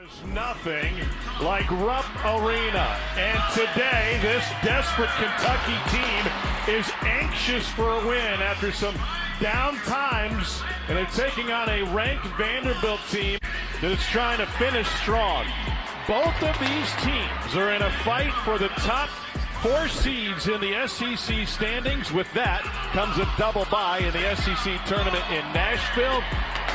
There's nothing like Rupp Arena, and today this desperate Kentucky team is anxious for a win after some down times, and they're taking on a ranked Vanderbilt team that is trying to finish strong. Both of these teams are in a fight for the top 4 seeds in the SEC standings. With that comes a double bye in the SEC tournament in Nashville.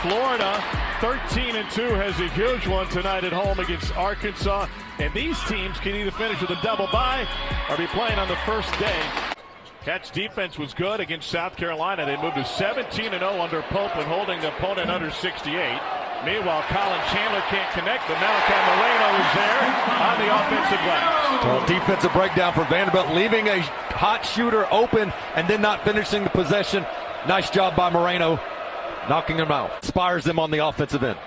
Florida, 13-2, has a huge one tonight at home against Arkansas. And these teams can either finish with a double bye or be playing on the first day. Cats' defense was good against South Carolina. They moved to 17-0 under Pope and holding the opponent under 68. Meanwhile, Colin Chandler can't connect, but Malachi Moreno is there on the offensive glass. Well, defensive breakdown for Vanderbilt, leaving a hot shooter open and then not finishing the possession. Nice job by Moreno, knocking him out. Inspires them on the offensive end.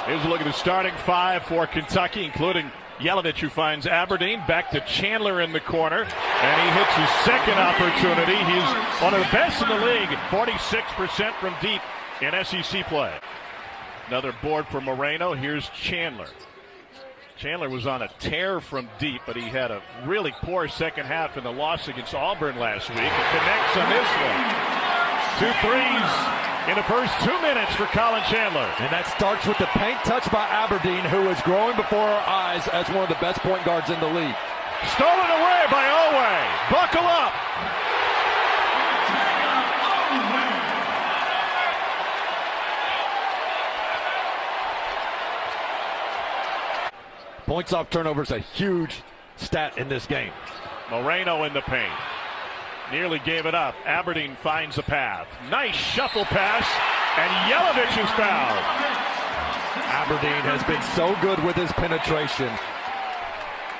Here's a look at the starting 5 for Kentucky, including Yelovich, who finds Aberdeen. Back to Chandler in the corner, and he hits his second opportunity. He's one of the best in the league, 46% from deep in SEC play. Another board for Moreno. Here's Chandler. Chandler was on a tear from deep, but he had a really poor second half in the loss against Auburn last week. It connects on this one. 2 threes in the first 2 minutes for Colin Chandler. And that starts with the paint touch by Aberdeen, who is growing before our eyes as one of the best point guards in the league. Stolen away by Oweh. Buckle up. Points off turnovers, a huge stat in this game. Moreno in the paint. Nearly gave it up. Aberdeen finds a path. Nice shuffle pass, and Yelovich is fouled. Aberdeen has been so good with his penetration.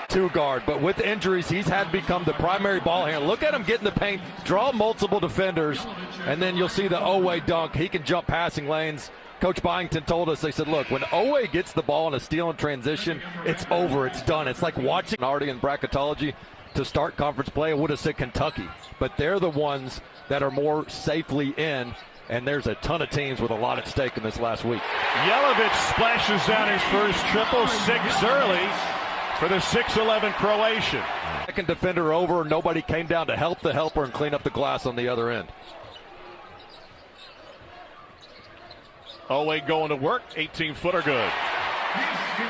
2 guard, but with injuries, he's had become the primary ball handler. Look at him get in the paint, draw multiple defenders, and then you'll see the Oweh dunk. He can jump passing lanes. Coach Byington told us, they said, look, when Oweh gets the ball in a steal and transition, it's over, it's done. It's like watching already in bracketology to start conference play. I would have said Kentucky, but they're the ones that are more safely in, and there's a ton of teams with a lot at stake in this last week. Yelovich splashes down his first triple, 6 early for the 6'11 Croatian. Second defender over, nobody came down to help the helper and clean up the glass on the other end. Oweh going to work, 18-footer good.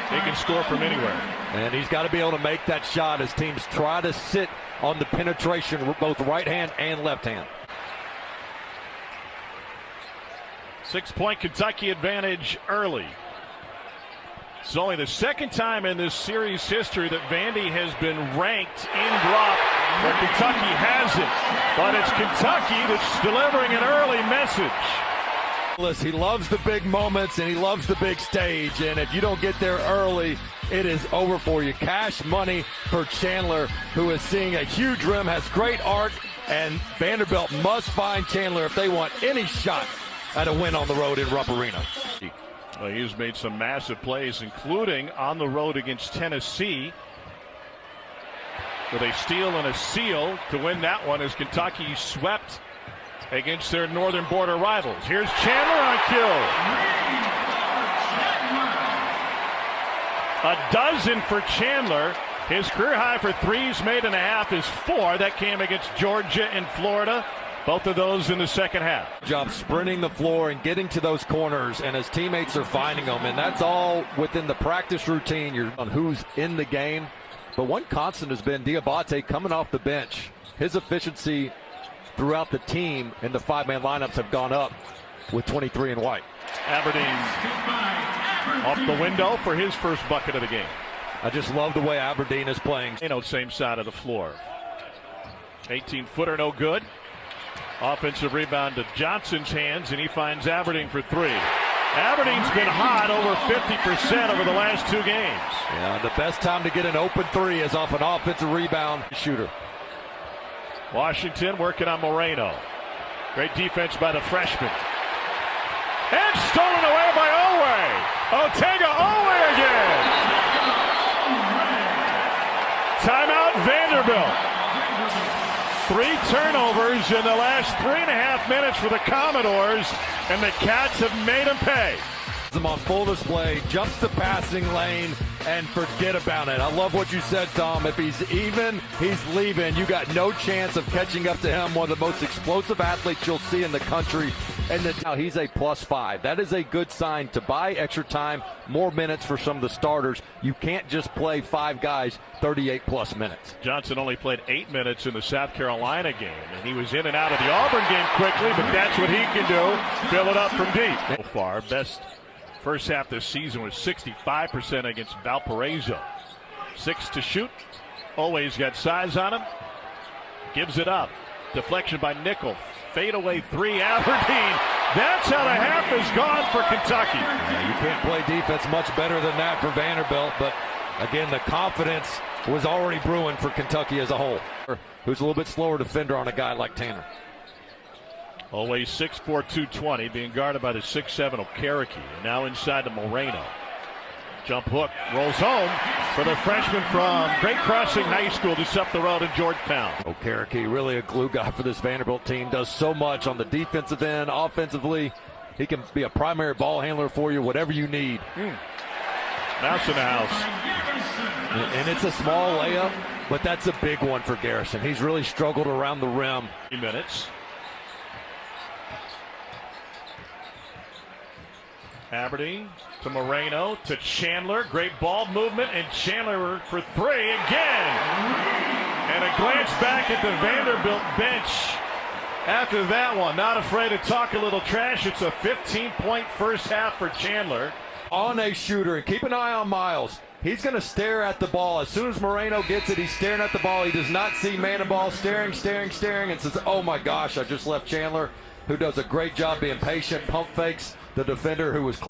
He can score from anywhere. And he's got to be able to make that shot as teams try to sit on the penetration, both right hand and left hand. 6-point Kentucky advantage early. It's only the second time in this series history that Vandy has been ranked in drop where Kentucky hasn't. But it's Kentucky that's delivering an early message. He loves the big moments and he loves the big stage, and if you don't get there early, it is over for you. Cash money for Chandler, who is seeing a huge rim, has great arc, and Vanderbilt must find Chandler if they want any shot at a win on the road in Rupp Arena. Well, he's made some massive plays, including on the road against Tennessee, with a steal and a seal to win that one as Kentucky swept against their northern border rivals. Here's Chandler on kill. A dozen for Chandler. His career high for threes made and a half is 4. That came against Georgia and Florida. Both of those in the second half. Job sprinting the floor and getting to those corners, and his teammates are finding them, and that's all within the practice routine. You're on who's in the game. But one constant has been Diabate coming off the bench. His efficiency throughout the team and the 5-man lineups have gone up with 23 and white. Aberdeen off the window for his first bucket of the game. I just love the way Aberdeen is playing. Same side of the floor. 18-footer no good. Offensive rebound to Johnson's hands, and he finds Aberdeen for 3. Aberdeen's been hot, over 50% over the last 2 games. Yeah, the best time to get an open 3 is off an offensive rebound shooter. Washington working on Moreno. Great defense by the freshman. And stolen away by Oweh. Otega Oweh again. Timeout Vanderbilt. 3 turnovers in the last 3.5 minutes for the Commodores, and the Cats have made them pay. him on full display, jumps the passing lane, and forget about it. I love what you said, Tom. If he's even, he's leaving. You got no chance of catching up to him. One of the most explosive athletes you'll see in the country. And now he's a +5. That is a good sign to buy extra time, more minutes for some of the starters. You can't just play 5 guys 38+ minutes. Johnson only played 8 minutes in the South Carolina game, and he was in and out of the Auburn game quickly, but that's what he can do, fill it up from deep. So far, best first half this season was 65% against Valparaiso. 6 to shoot. Always got size on him. Gives it up. Deflection by Nickel. Fadeaway 3, Aberdeen. That's how the half is gone for Kentucky. You can't play defense much better than that for Vanderbilt, but again, the confidence was already brewing for Kentucky as a whole. Who's a little bit slower defender on a guy like Tanner. Always 6'4", 220, being guarded by the 6'7" Okereke. Now inside to Moreno. Jump hook, rolls home for the freshman from Great Crossing High School just up the road in Georgetown. Okereke, really a glue guy for this Vanderbilt team, does so much on the defensive end, offensively. He can be a primary ball handler for you, whatever you need. Mouse in the house. And it's a small layup, but that's a big one for Garrison. He's really struggled around the rim. 3 minutes. Aberdeen to Moreno to Chandler. Great ball movement, and Chandler for 3 again. And a glance back at the Vanderbilt bench after that one. Not afraid to talk a little trash. It's a 15-point first half for Chandler. On a shooter, and keep an eye on Miles. He's going to stare at the ball. As soon as Moreno gets it, he's staring at the ball. He does not see man and ball, staring, and says, oh my gosh, I just left Chandler, who does a great job being patient, pump fakes the defender who was.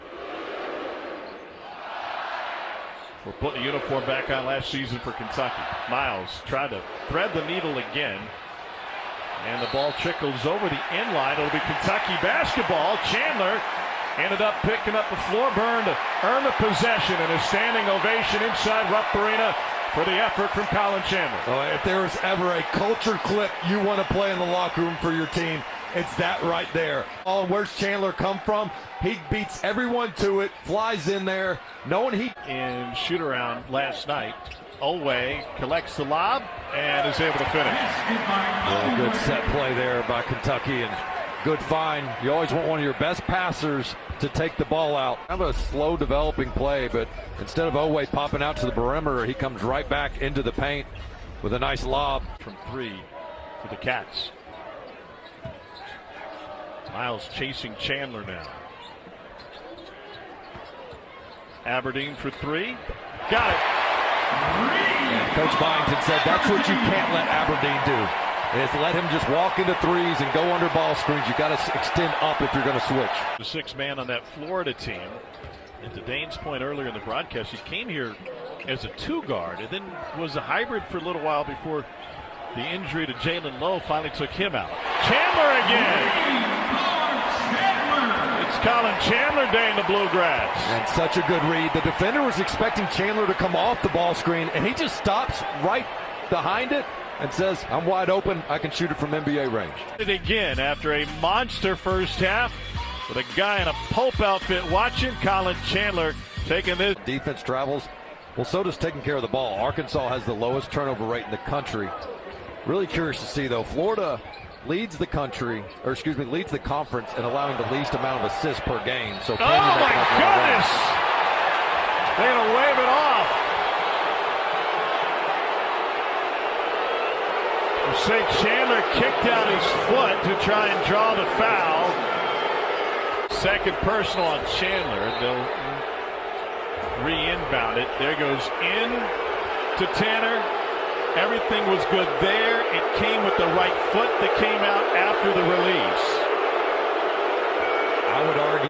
We're putting the uniform back on last season for Kentucky. Miles tried to thread the needle again. And the ball trickles over the end line. It'll be Kentucky basketball. Chandler ended up picking up the floor burn to earn the possession, and a standing ovation inside Rupp Arena for the effort from Colin Chandler. If there was ever a culture clip you want to play in the locker room for your team, it's that right there. Oh, where's Chandler come from? He beats everyone to it, flies in there, knowing he. In shoot around last night, Olway collects the lob and is able to finish. Really good set play there by Kentucky, and good find. You always want one of your best passers to take the ball out. Kind of a slow developing play, but instead of Olway popping out to the perimeter, he comes right back into the paint with a nice lob. From 3 for the Cats. Miles chasing Chandler now. Aberdeen for 3. Got it. And Coach Byington said that's what you can't let Aberdeen do, is let him just walk into threes and go under ball screens. You got to extend up if you're going to switch. The 6th man on that Florida team. And to Dane's point earlier in the broadcast, he came here as a 2 guard and then was a hybrid for a little while before the injury to Jalen Lowe finally took him out. Chandler again. It's Colin Chandler Day in the Bluegrass. And such a good read. The defender was expecting Chandler to come off the ball screen, and he just stops right behind it and says, I'm wide open. I can shoot it from NBA range. It again after a monster first half with a guy in a Pope outfit watching. Colin Chandler taking this. Defense travels. Well, so does taking care of the ball. Arkansas has the lowest turnover rate in the country. Really curious to see, though. Florida leads the country, or excuse me, leads the conference in allowing the least amount of assists per game. So oh my goodness! They're going to wave it off. You say Chandler kicked out his foot to try and draw the foul. Second personal on Chandler. They'll re-inbound it. There goes in to Tanner. Everything was good there. It came with the right foot that came out after the release. I would argue.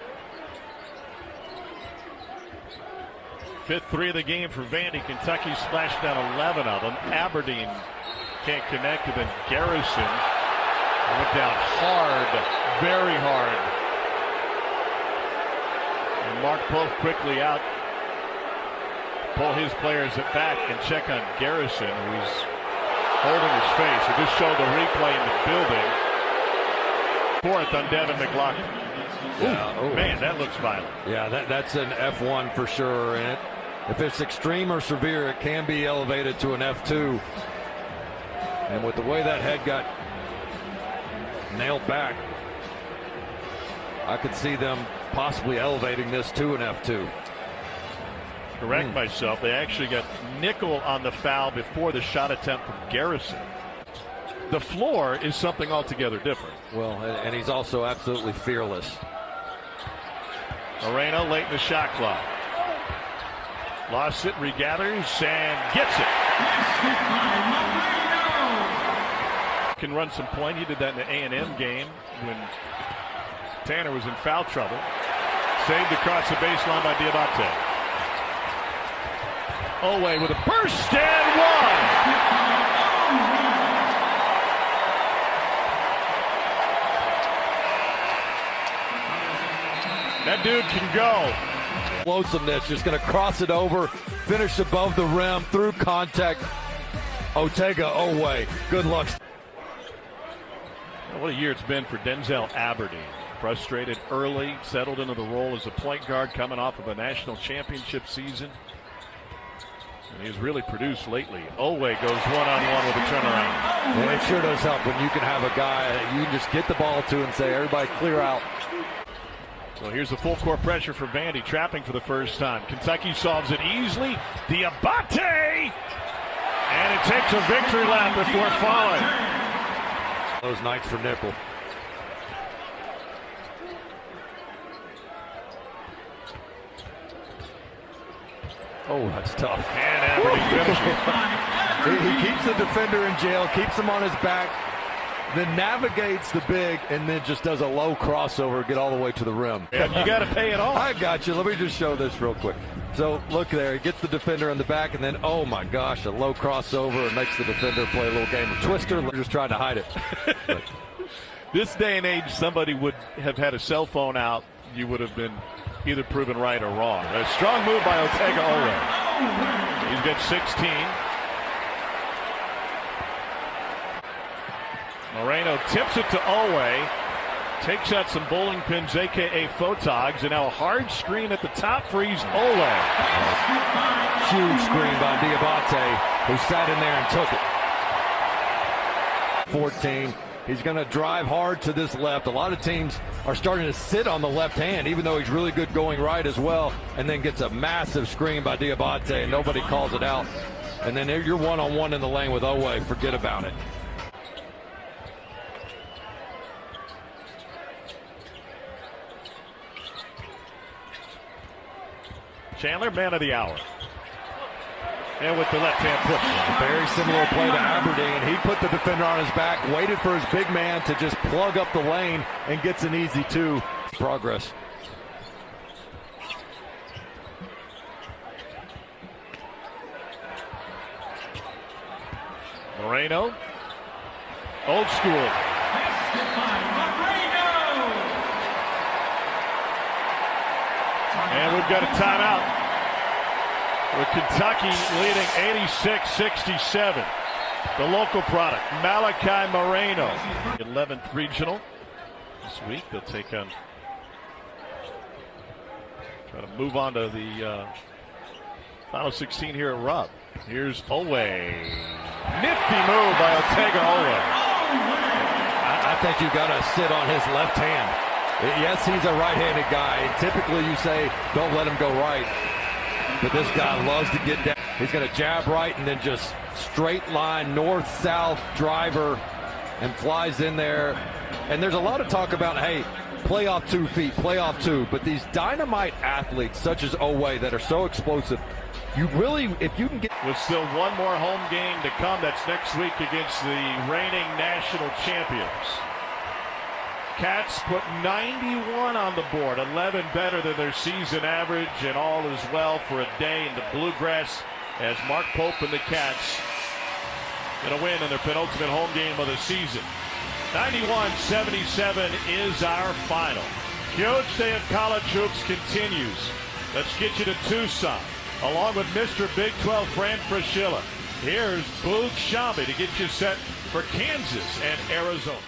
5th 3 of the game for Vandy. Kentucky splashed down 11 of them. Aberdeen can't connect, and then Garrison went down hard, very hard. And Mark Pope quickly out. Pull his players back and check on Garrison, who's holding his face. We just showed the replay in the building. 4th on Devin McLaughlin. Ooh, man, that looks violent. Yeah, that's an F1 for sure. And if it's extreme or severe, it can be elevated to an F2. And with the way that head got nailed back, I could see them possibly elevating this to an F2. Correct myself. They actually got nickel on the foul before the shot attempt from Garrison. The floor is something altogether different. Well, and he's also absolutely fearless. Moreno late in the shot clock. Lost it, regathers, and gets it. Can run some point. He did that in the A&M game when Tanner was in foul trouble. Saved across the baseline by Diabate. Owe with a burst and one. That dude can go. Explosiveness, just going to cross it over, finish above the rim, through contact. Ortega, Owe, good luck. What a year it's been for Denzel Aberdeen. Frustrated early, settled into the role as a point guard coming off of a national championship season. And he's really produced lately. Owe goes one-on-one with a turnaround. Yeah, it sure does help when you can have a guy that you can just get the ball to and say, everybody clear out. So here's the full court pressure for Vandy, trapping for the first time. Kentucky solves it easily. Diabate! And it takes a victory lap before falling. Those nights for nickel. Oh, that's tough. And Aberdeen finishes. He keeps the defender in jail, keeps him on his back, then navigates the big, and then just does a low crossover, get all the way to the rim. Yeah, you got to pay it off. I got you. Let me just show this real quick. So look there, he gets the defender in the back, and then, oh my gosh, a low crossover, and makes the defender play a little game of twister. They're just trying to hide it. But this day and age, somebody would have had a cell phone out. You would have been either proven right or wrong. A strong move by Ortega Owe. He's got 16. Moreno tips it to Owe. Takes out some bowling pins, a.k.a. photogs, and now a hard screen at the top frees Owe. Huge screen by Diabate, who sat in there and took it. 14. He's going to drive hard to this left. A lot of teams are starting to sit on the left hand, even though he's really good going right as well, and then gets a massive screen by Diabate, and nobody calls it out. And then you're one-on-one in the lane with Owe. Forget about it. Chandler, man of the hour. And with the left-hand push. Very similar play to Aberdeen. He put the defender on his back, waited for his big man to just plug up the lane, and gets an easy two. Progress. Moreno. Old school. And we've got a timeout. With Kentucky leading 86-67. The local product, Malachi Moreno. 11th regional. This week they'll take on. Try to move on to the final 16 here at Rupp. Here's Owe. Nifty move by Ortega Owe. I think you got to sit on his left hand. Yes, he's a right-handed guy. And typically you say, don't let him go right. But this guy loves to get down. He's going to jab right and then just straight line north-south driver and flies in there. And there's a lot of talk about, hey, play off 2 feet, play off 2. But these dynamite athletes such as Owe that are so explosive, you really, if you can get. With still one more home game to come, that's next week against the reigning national champions. Cats put 91 on the board, 11 better than their season average, and all is well for a day in the Bluegrass as Mark Pope and the Cats going to win in their penultimate home game of the season. 91-77 is our final. Huge day of college hoops continues. Let's get you to Tucson, along with Mr. Big 12 Fran Fraschilla. Here's Boog Shambi to get you set for Kansas and Arizona.